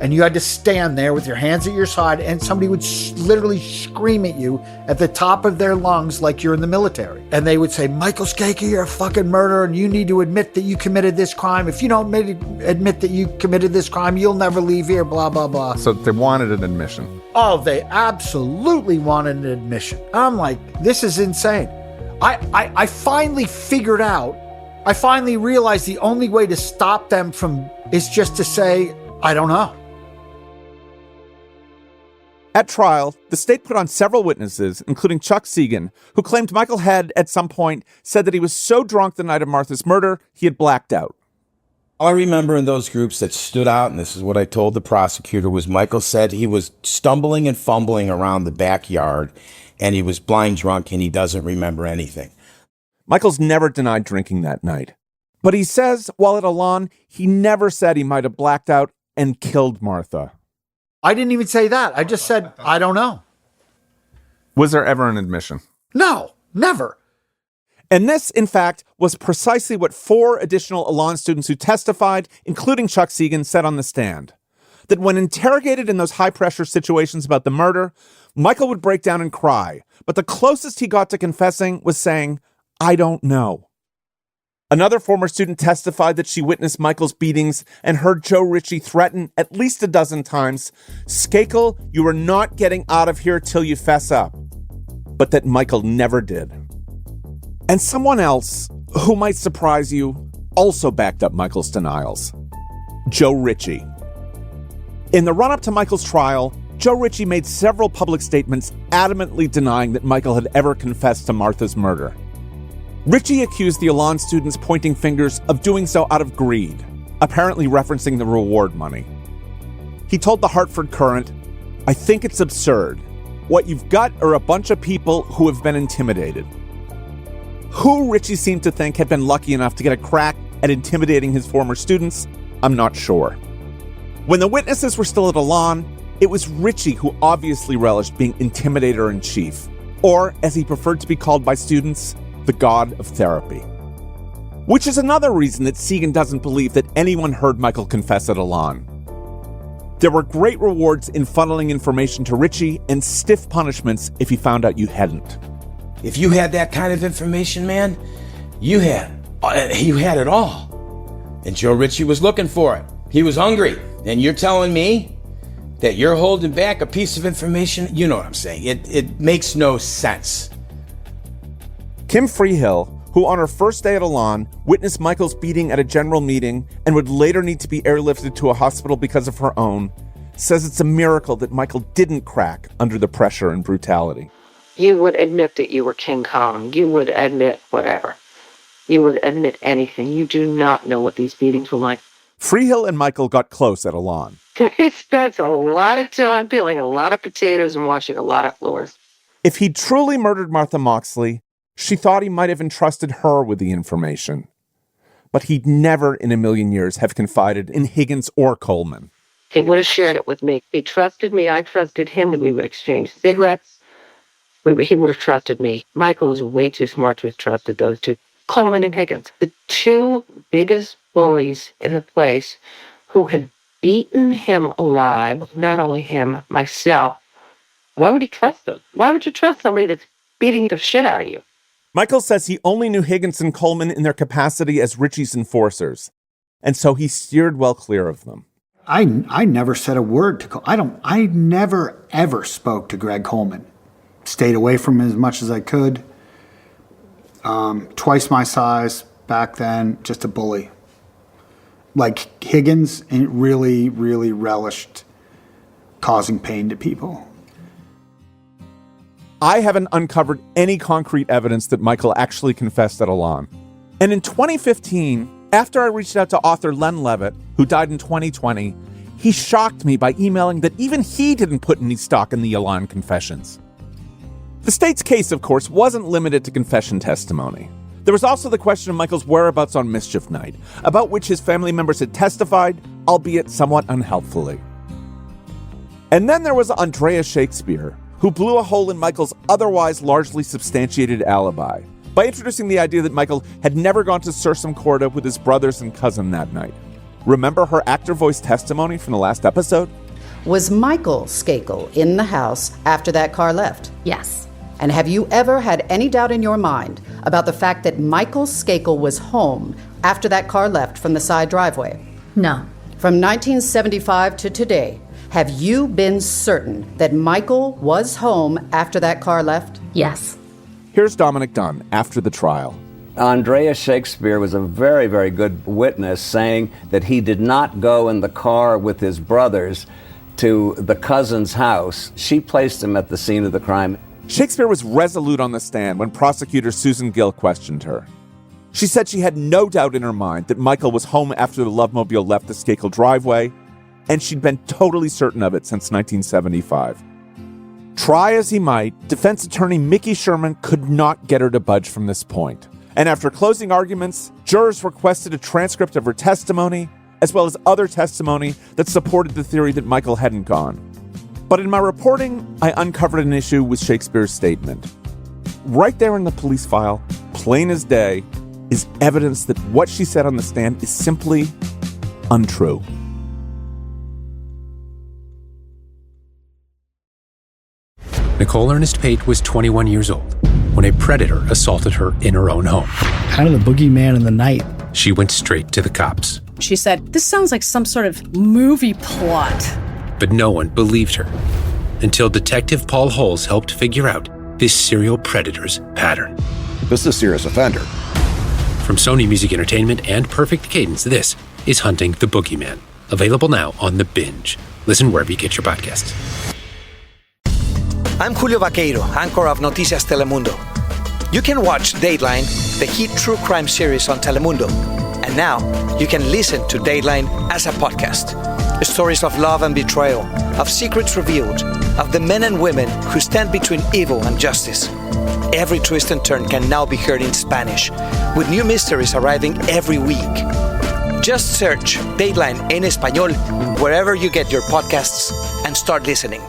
And you had to stand there with your hands at your side, and somebody would literally scream at you at the top of their lungs like you're in the military. And they would say, "Michael Skakel, you're a fucking murderer, and you need to admit that you committed this crime. If you don't admit that you committed this crime, you'll never leave here, blah, blah, blah." So they wanted an admission. Oh, they absolutely wanted an admission. I'm like, this is insane. I finally figured out, I finally realized the only way to stop them from is just to say, I don't know. At trial, the state put on several witnesses, including Chuck Segan, who claimed Michael had, at some point, said that he was so drunk the night of Martha's murder, he had blacked out. All I remember in those groups that stood out, and this is what I told the prosecutor, was Michael said he was stumbling and fumbling around the backyard, and he was blind drunk, and he doesn't remember anything. Michael's never denied drinking that night. But he says, while at Elan, he never said he might have blacked out and killed Martha. I didn't even say that. I just said, I don't know. Was there ever an admission? No, never. And this, in fact, was precisely what 4 additional Elan students who testified, including Chuck Segan, said on the stand. That when interrogated in those high-pressure situations about the murder, Michael would break down and cry, but the closest he got to confessing was saying, "I don't know." Another former student testified that she witnessed Michael's beatings and heard Joe Ritchie threaten at least a dozen times, "Skakel, you are not getting out of here till you fess up." But that Michael never did. And someone else, who might surprise you, also backed up Michael's denials. Joe Ritchie. In the run-up to Michael's trial, Joe Ritchie made several public statements adamantly denying that Michael had ever confessed to Martha's murder. Ritchie accused the Elan students pointing fingers of doing so out of greed, apparently referencing the reward money. He told the Hartford Courant, "I think it's absurd. What you've got are a bunch of people who have been intimidated." Who Ritchie seemed to think had been lucky enough to get a crack at intimidating his former students, I'm not sure. When the witnesses were still at Elan, it was Ritchie who obviously relished being intimidator-in-chief, or, as he preferred to be called by students, the god of therapy. Which is another reason that Segan doesn't believe that anyone heard Michael confess at Elan. There were great rewards in funneling information to Ritchie and stiff punishments if he found out you hadn't. If you had that kind of information, man, you had it all. And Joe Ritchie was looking for it. He was hungry. And you're telling me that you're holding back a piece of information? You know what I'm saying. It makes no sense. Kim Freehill, who on her first day at Elan witnessed Michael's beating at a general meeting and would later need to be airlifted to a hospital because of her own, says it's a miracle that Michael didn't crack under the pressure and brutality. You would admit that you were King Kong. You would admit whatever. you would admit anything. You do not know what these meetings were like. Freehill and Michael got close at Elan. He spent a lot of time peeling a lot of potatoes and washing a lot of floors. If he'd truly murdered Martha Moxley, she thought he might have entrusted her with the information. But he'd never in a million years have confided in Higgins or Coleman. He would have shared it with me. He trusted me. I trusted him, and we would exchange cigarettes. He would have trusted me. Michael was way too smart to have trusted those two. Coleman and Higgins, the two biggest bullies in the place who had beaten him alive, not only him, myself. Why would he trust them? Why would you trust somebody that's beating the shit out of you? Michael says he only knew Higgins and Coleman in their capacity as Richie's enforcers, and so he steered well clear of them. I never said a word to Coleman. I never, ever spoke to Greg Coleman. Stayed away from him as much as I could. Twice my size back then, just a bully. Like Higgins, and really, really relished causing pain to people. I haven't uncovered any concrete evidence that Michael actually confessed at Elan. And in 2015, after I reached out to author Len Levitt, who died in 2020, he shocked me by emailing that even he didn't put any stock in the Elan confessions. The state's case, of course, wasn't limited to confession testimony. There was also the question of Michael's whereabouts on Mischief Night, about which his family members had testified, albeit somewhat unhelpfully. And then there was Andrea Shakespeare, who blew a hole in Michael's otherwise largely substantiated alibi by introducing the idea that Michael had never gone to Sursum Corda with his brothers and cousin that night. Remember her actor voice testimony from the last episode? Was Michael Skakel in the house after that car left? Yes. And have you ever had any doubt in your mind about the fact that Michael Skakel was home after that car left from the side driveway? No. From 1975 to today, have you been certain that Michael was home after that car left? Yes. Here's Dominic Dunn after the trial. Andrea Shakespeare was a very, very good witness, saying that he did not go in the car with his brothers to the cousin's house. She placed him at the scene of the crime. Shakespeare was resolute on the stand when prosecutor Susan Gill questioned her. She said she had no doubt in her mind that Michael was home after the Lovemobile left the Skakel driveway, and she'd been totally certain of it since 1975. Try as he might, defense attorney Mickey Sherman could not get her to budge from this point. And after closing arguments, jurors requested a transcript of her testimony, as well as other testimony that supported the theory that Michael hadn't gone. But in my reporting, I uncovered an issue with Shakespeare's statement. Right there in the police file, plain as day, is evidence that what she said on the stand is simply untrue. Nicole Ernest Pate was 21 years old when a predator assaulted her in her own home. Kind of the boogeyman in the night. She went straight to the cops. She said, "This sounds like some sort of movie plot." But no one believed her until Detective Paul Holes helped figure out this serial predator's pattern. This is a serious offender. From Sony Music Entertainment and Perfect Cadence, this is Hunting the Boogeyman. Available now on The Binge. Listen wherever you get your podcasts. I'm Julio Vaqueiro, anchor of Noticias Telemundo. You can watch Dateline, the hit true crime series on Telemundo. And now you can listen to Dateline as a podcast. Stories of love and betrayal, of secrets revealed, of the men and women who stand between evil and justice. Every twist and turn can now be heard in Spanish, with new mysteries arriving every week. Just search Dateline en Español wherever you get your podcasts and start listening.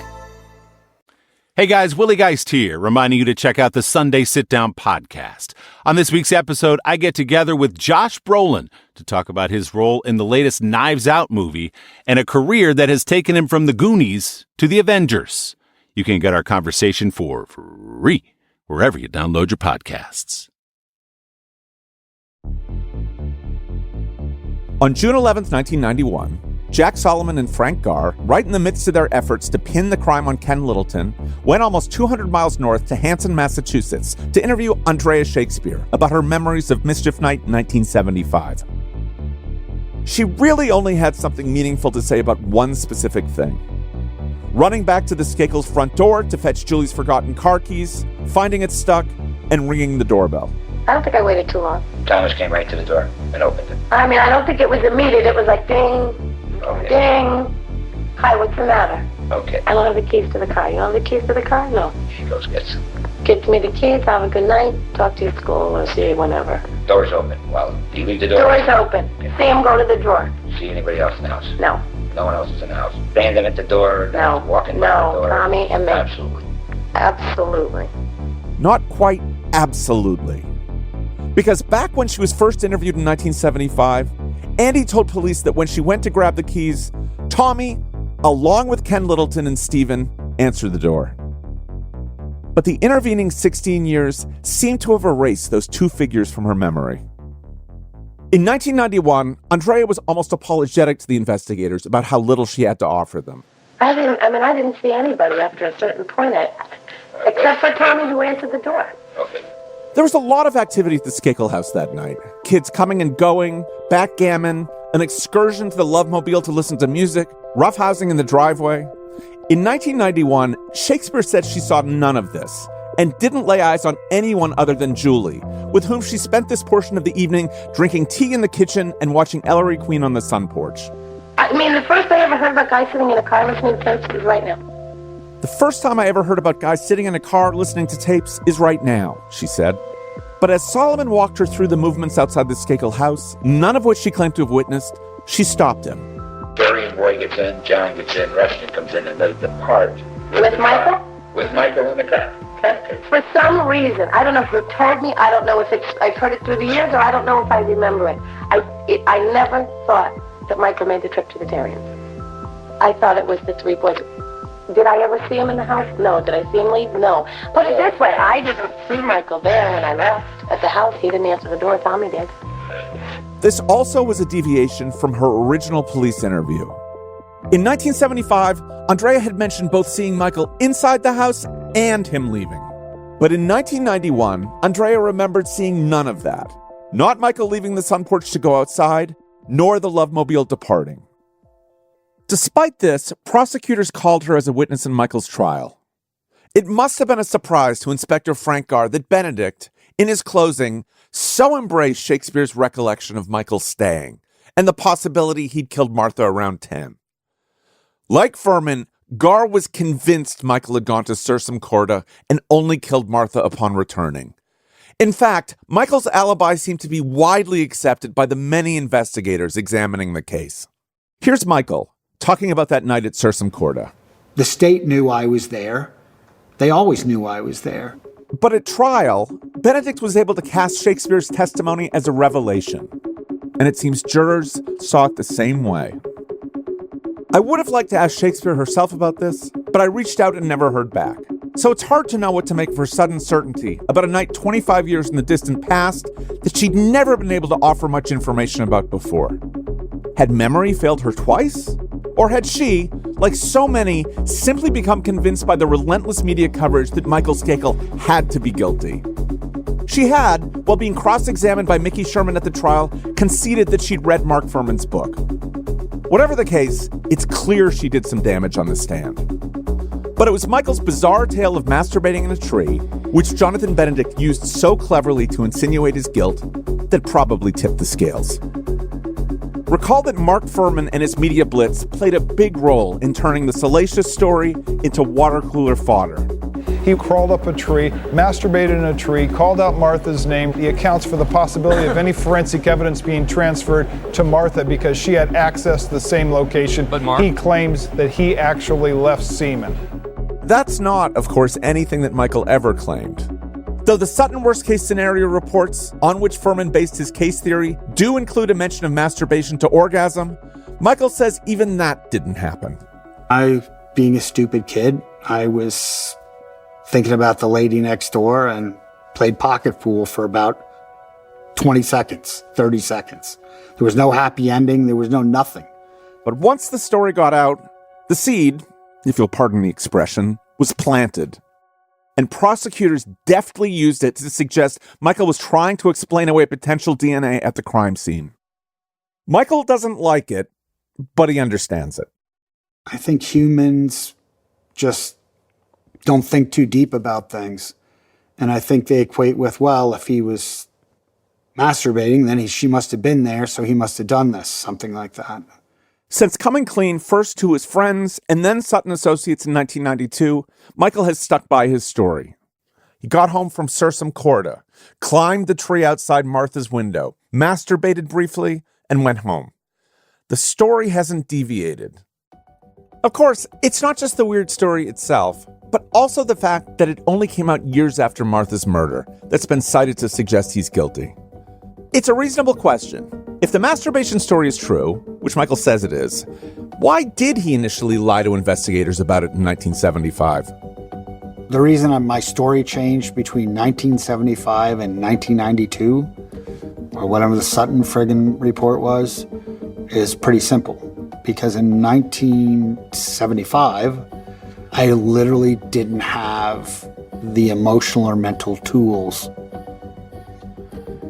Hey guys, Willie Geist here, reminding you to check out the Sunday Sit Down podcast. On this week's episode, I get together with Josh Brolin to talk about his role in the latest Knives Out movie and a career that has taken him from the Goonies to the Avengers. You can get our conversation for free wherever you download your podcasts. On June 11th, 1991, Jack Solomon and Frank Garr, right in the midst of their efforts to pin the crime on Ken Littleton, went almost 200 miles north to Hanson, Massachusetts, to interview Andrea Shakespeare about her memories of Mischief Night 1975. She really only had something meaningful to say about one specific thing. Running back to the Skakel's front door to fetch Julie's forgotten car keys, finding it stuck, and ringing the doorbell. I don't think I waited too long. Thomas came right to the door and opened it. I mean, I don't think it was immediate. It was like ding, ding. Hi, what's the matter? Okay. I don't have the keys to the car. You don't have the keys to the car? No. She goes, gets Gives me the keys, have a good night, talk to you at school, or see you whenever. doors open. Well, do you leave the door? Door's open. See him go to the drawer. See anybody else in the house? No. No one else is in the house. Standing at the door, No. walking by the door. Tommy and me. Absolutely. Absolutely. Not quite absolutely. Because back when she was first interviewed in 1975, Andy told police that when she went to grab the keys, Tommy, along with Ken Littleton and Stephen, answered the door. But the intervening 16 years seemed to have erased those two figures from her memory. In 1991, Andrea was almost apologetic to the investigators about how little she had to offer them. I didn't see anybody after a certain point, except for Tommy who answered the door. Okay. There was a lot of activity at the Skakel house that night. Kids coming and going, backgammon, an excursion to the Love Mobile to listen to music, roughhousing in the driveway. In 1991, Shakespeare said she saw none of this and didn't lay eyes on anyone other than Julie, with whom she spent this portion of the evening drinking tea in the kitchen and watching Ellery Queen on the sun porch. I mean, the first I ever heard about guys sitting in a car listening to tapes is right now. The first time I ever heard about guys sitting in a car listening to tapes is right now, she said. But as Solomon walked her through the movements outside the Skakel house, none of which she claimed to have witnessed, she stopped him. Jerry and Boy gets in, John gets in, Rustin comes in, and they depart. With Michael? With Michael in the car. For some reason, I don't know if you told me, I don't know if I've heard it through the years, or I don't know if I remember it. I never thought that Michael made the trip to the Terrians. I thought it was the three boys. Did I ever see him in the house? No. Did I see him leave? No. Put it this way, I didn't see Michael there when I left. At the house, he didn't answer the door, Tommy did. This also was a deviation from her original police interview. In 1975, Andrea had mentioned both seeing Michael inside the house and him leaving. But in 1991, Andrea remembered seeing none of that. Not Michael leaving the sun porch to go outside, nor the Love Mobile departing. Despite this, prosecutors called her as a witness in Michael's trial. It must have been a surprise to Inspector Frank Garr that Benedict, in his closing, so embraced Shakespeare's recollection of Michael staying and the possibility he'd killed Martha around 10. Like Furman, Garr was convinced Michael had gone to Sursum Corda and only killed Martha upon returning. In fact, Michael's alibi seemed to be widely accepted by the many investigators examining the case. Here's Michael talking about that night at Sursum Corda. The state knew I was there. They always knew I was there. But at trial, Benedict was able to cast Shakespeare's testimony as a revelation. And it seems jurors saw it the same way. I would have liked to ask Shakespeare herself about this, but I reached out and never heard back. So it's hard to know what to make of her sudden certainty about a night 25 years in the distant past that she'd never been able to offer much information about before. Had memory failed her twice? Or had she, like so many, simply become convinced by the relentless media coverage that Michael Skakel had to be guilty? She had, while being cross-examined by Mickey Sherman at the trial, conceded that she'd read Mark Furman's book. Whatever the case, it's clear she did some damage on the stand. But it was Michael's bizarre tale of masturbating in a tree, which Jonathan Benedict used so cleverly to insinuate his guilt, that probably tipped the scales. Recall that Mark Furman and his media blitz played a big role in turning the salacious story into water cooler fodder. He crawled up a tree, masturbated in a tree, called out Martha's name. He accounts for the possibility of any forensic evidence being transferred to Martha because she had access to the same location. But Mark, he claims that he actually left semen. That's not, of course, anything that Michael ever claimed. Though the Sutton worst-case scenario reports, on which Furman based his case theory, do include a mention of masturbation to orgasm, Michael says even that didn't happen. Being a stupid kid, I was thinking about the lady next door and played pocket pool for about 20 seconds, 30 seconds. There was no happy ending. There was no nothing. But once the story got out, the seed, if you'll pardon the expression, was planted. And prosecutors deftly used it to suggest Michael was trying to explain away potential DNA at the crime scene. Michael doesn't like it, but he understands it. I think humans just don't think too deep about things. And I think they equate with, well, if he was masturbating, then she must have been there, so he must have done this, something like that. Since coming clean first to his friends and then Sutton Associates in 1992, Michael has stuck by his story. He got home from Sursum Corda, climbed the tree outside Martha's window, masturbated briefly, and went home. The story hasn't deviated. Of course, it's not just the weird story itself, but also the fact that it only came out years after Martha's murder that's been cited to suggest he's guilty. It's a reasonable question. If the masturbation story is true, which Michael says it is, why did he initially lie to investigators about it in 1975? The reason my story changed between 1975 and 1992, or whatever the Sutton friggin' report was, is pretty simple. Because in 1975, I literally didn't have the emotional or mental tools.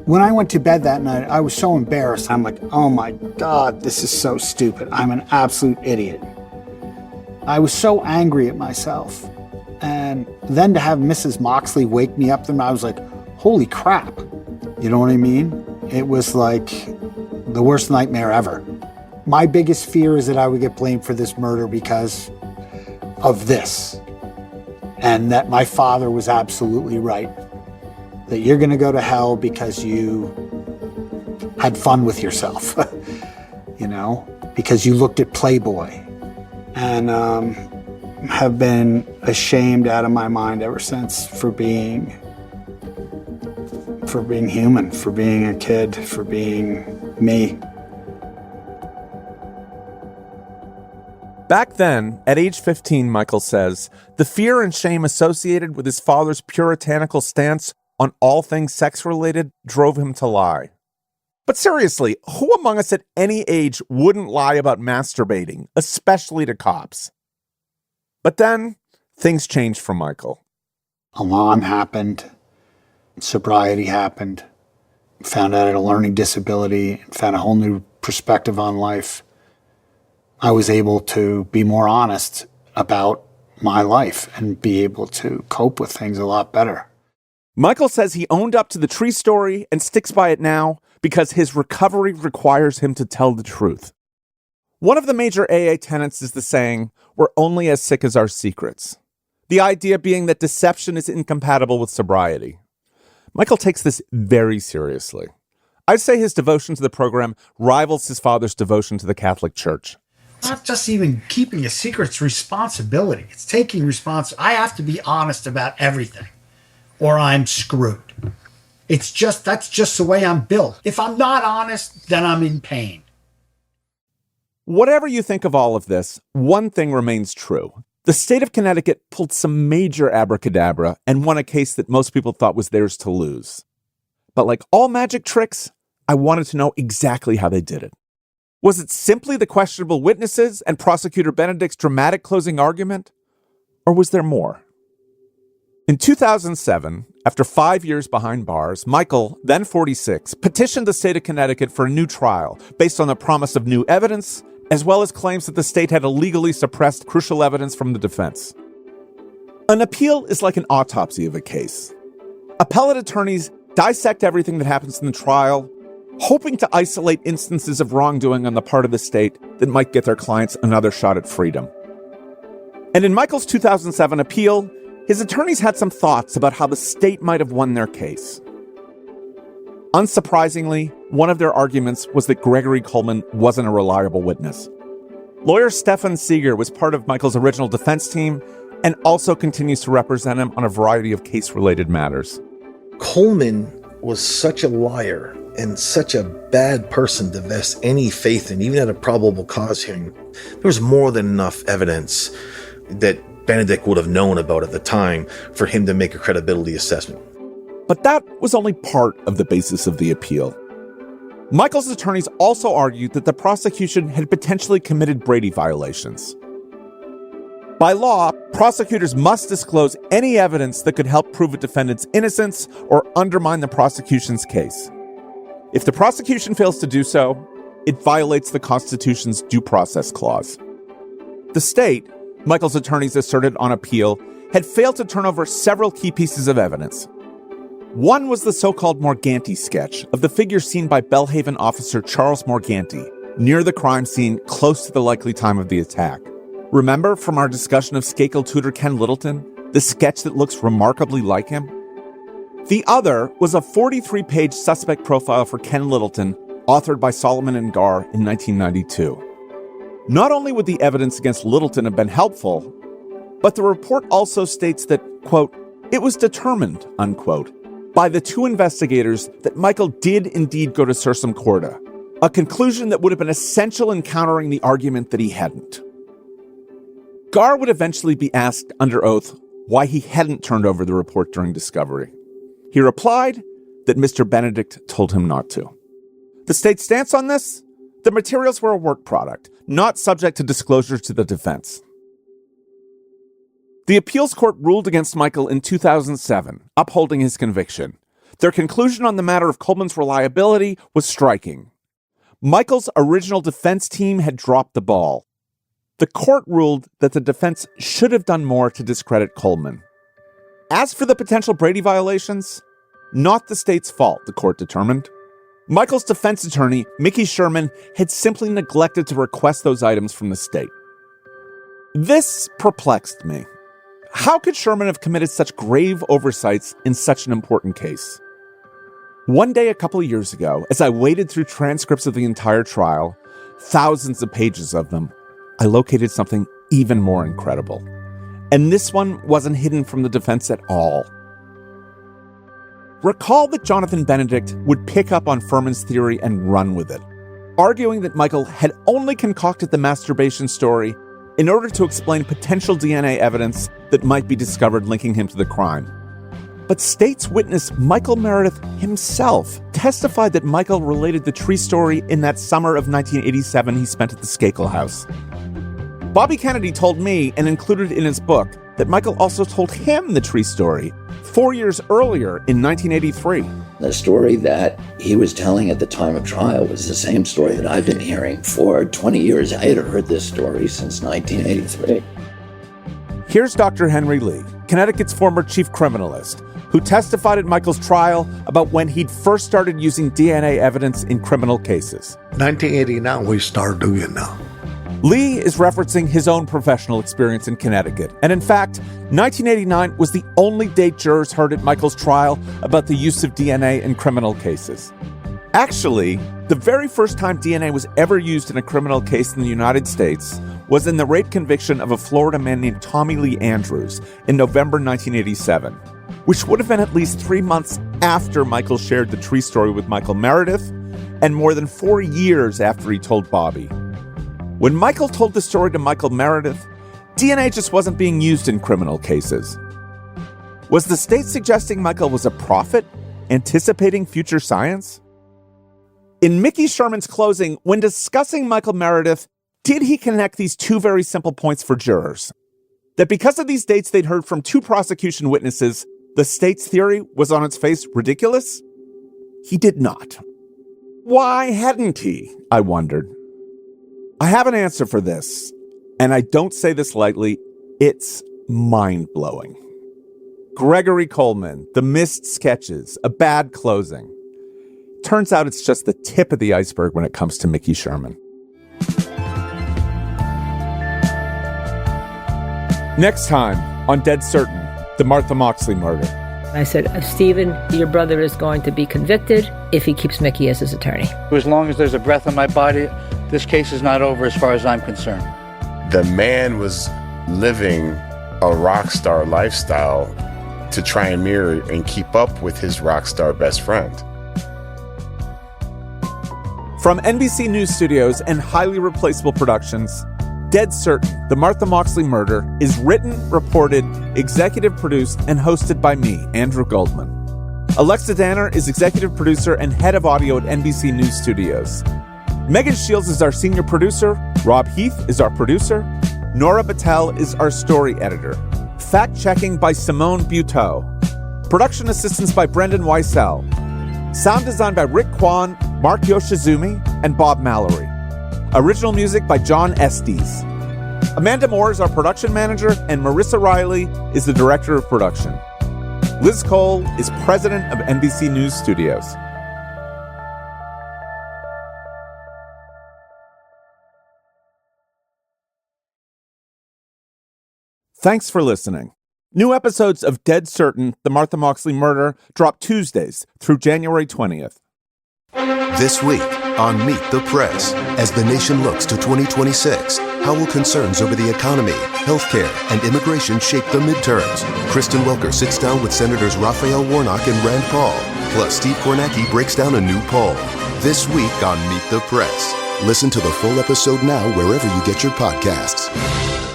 When I went to bed that night, I was so embarrassed. I'm like, oh my God, this is so stupid. I'm an absolute idiot. I was so angry at myself. And then to have Mrs. Moxley wake me up, then I was like, holy crap. You know what I mean? It was like the worst nightmare ever. My biggest fear is that I would get blamed for this murder because of this. And that my father was absolutely right. That you're going to go to hell because you had fun with yourself, you know, because you looked at Playboy. And have been ashamed out of my mind ever since for being human, for being a kid, for being me. Back then, at age 15, Michael says, the fear and shame associated with his father's puritanical stance on all things sex-related drove him to lie. But seriously, who among us at any age wouldn't lie about masturbating, especially to cops? But then, things changed for Michael. Alarm happened, sobriety happened, found out I had a learning disability, found a whole new perspective on life. I was able to be more honest about my life and be able to cope with things a lot better. Michael says he owned up to the tree story and sticks by it now because his recovery requires him to tell the truth. One of the major AA tenets is the saying, we're only as sick as our secrets. The idea being that deception is incompatible with sobriety. Michael takes this very seriously. I'd say his devotion to the program rivals his father's devotion to the Catholic Church. Not just even keeping a secret, it's responsibility. It's taking responsibility. I have to be honest about everything, or I'm screwed. That's just the way I'm built. If I'm not honest, then I'm in pain. Whatever you think of all of this, one thing remains true. The state of Connecticut pulled some major abracadabra and won a case that most people thought was theirs to lose. But like all magic tricks, I wanted to know exactly how they did it. Was it simply the questionable witnesses and Prosecutor Benedict's dramatic closing argument? Or was there more? In 2007, after 5 years behind bars, Michael, then 46, petitioned the state of Connecticut for a new trial based on the promise of new evidence, as well as claims that the state had illegally suppressed crucial evidence from the defense. An appeal is like an autopsy of a case. Appellate attorneys dissect everything that happens in the trial, hoping to isolate instances of wrongdoing on the part of the state that might get their clients another shot at freedom. And in Michael's 2007 appeal, his attorneys had some thoughts about how the state might have won their case. Unsurprisingly, one of their arguments was that Gregory Coleman wasn't a reliable witness. Lawyer Stefan Seeger was part of Michael's original defense team and also continues to represent him on a variety of case-related matters. Coleman was such a liar and such a bad person to vest any faith in, even at a probable cause hearing. There was more than enough evidence that Benedict would have known about at the time for him to make a credibility assessment. But that was only part of the basis of the appeal. Michael's attorneys also argued that the prosecution had potentially committed Brady violations. By law, prosecutors must disclose any evidence that could help prove a defendant's innocence or undermine the prosecution's case. If the prosecution fails to do so, it violates the Constitution's due process clause. The state, Michael's attorneys asserted on appeal, had failed to turn over several key pieces of evidence. One was the so-called Morganti sketch of the figure seen by Belhaven officer Charles Morganti near the crime scene close to the likely time of the attack. Remember from our discussion of Skakel tutor Ken Littleton, the sketch that looks remarkably like him? The other was a 43-page suspect profile for Ken Littleton, authored by Solomon and Garr in 1992. Not only would the evidence against Littleton have been helpful, but the report also states that, quote, it was determined, unquote, by the two investigators that Michael did indeed go to Sursum Corda, a conclusion that would have been essential in countering the argument that he hadn't. Garr would eventually be asked under oath why he hadn't turned over the report during discovery. He replied that Mr. Benedict told him not to. The state's stance on this? The materials were a work product, not subject to disclosure to the defense. The appeals court ruled against Michael in 2007, upholding his conviction. Their conclusion on the matter of Coleman's reliability was striking. Michael's original defense team had dropped the ball. The court ruled that the defense should have done more to discredit Coleman. As for the potential Brady violations, not the state's fault, the court determined. Michael's defense attorney, Mickey Sherman, had simply neglected to request those items from the state. This perplexed me. How could Sherman have committed such grave oversights in such an important case? One day a couple of years ago, as I waded through transcripts of the entire trial, thousands of pages of them, I located something even more incredible. And this one wasn't hidden from the defense at all. Recall that Jonathan Benedict would pick up on Furman's theory and run with it, arguing that Michael had only concocted the masturbation story in order to explain potential DNA evidence that might be discovered linking him to the crime. But state's witness Michael Meredith himself testified that Michael related the tree story in that summer of 1987 he spent at the Skakel house. Bobby Kennedy told me, and included in his book, that Michael also told him the tree story 4 years earlier in 1983. The story that he was telling at the time of trial was the same story that I've been hearing for 20 years. I had heard this story since 1983. Here's Dr. Henry Lee, Connecticut's former chief criminalist, who testified at Michael's trial about when he'd first started using DNA evidence in criminal cases. 1989, we started doing that. Lee is referencing his own professional experience in Connecticut. And in fact, 1989 was the only date jurors heard at Michael's trial about the use of DNA in criminal cases. Actually, the very first time DNA was ever used in a criminal case in the United States was in the rape conviction of a Florida man named Tommy Lee Andrews in November 1987, which would have been at least 3 months after Michael shared the tree story with Michael Meredith and more than 4 years after he told Bobby. When Michael told the story to Michael Meredith, DNA just wasn't being used in criminal cases. Was the state suggesting Michael was a prophet, anticipating future science? In Mickey Sherman's closing, when discussing Michael Meredith, did he connect these two very simple points for jurors? That because of these dates they'd heard from two prosecution witnesses, the state's theory was on its face ridiculous? He did not. Why hadn't he? I wondered. I have an answer for this, and I don't say this lightly. It's mind-blowing. Gregory Coleman, the missed sketches, a bad closing. Turns out it's just the tip of the iceberg when it comes to Mickey Sherman. Next time on Dead Certain, the Martha Moxley murder. I said, Stephen, your brother is going to be convicted if he keeps Mickey as his attorney. As long as there's a breath in my body, this case is not over as far as I'm concerned. The man was living a rock star lifestyle to try and mirror and keep up with his rock star best friend. From NBC News Studios and Highly Replaceable Productions, Dead Certain, the Martha Moxley murder is written, reported, executive produced, and hosted by me, Andrew Goldman. Alexa Danner is executive producer and head of audio at NBC News Studios. Megan Shields is our senior producer. Rob Heath is our producer. Nora Battelle is our story editor. Fact-checking by Simone Buteau. Production assistance by Brendan Weissel. Sound design by Rick Kwan, Mark Yoshizumi, and Bob Mallory. Original music by John Estes. Amanda Moore is our production manager, and Marissa Riley is the director of production. Liz Cole is president of NBC News Studios. Thanks for listening. New episodes of Dead Certain, The Martha Moxley Murder drop Tuesdays through January 20th. This week on Meet the Press, as the nation looks to 2026, how will concerns over the economy, healthcare, and immigration shape the midterms? Kristen Welker sits down with Senators Raphael Warnock and Rand Paul. Plus, Steve Kornacki breaks down a new poll. This week on Meet the Press. Listen to the full episode now wherever you get your podcasts.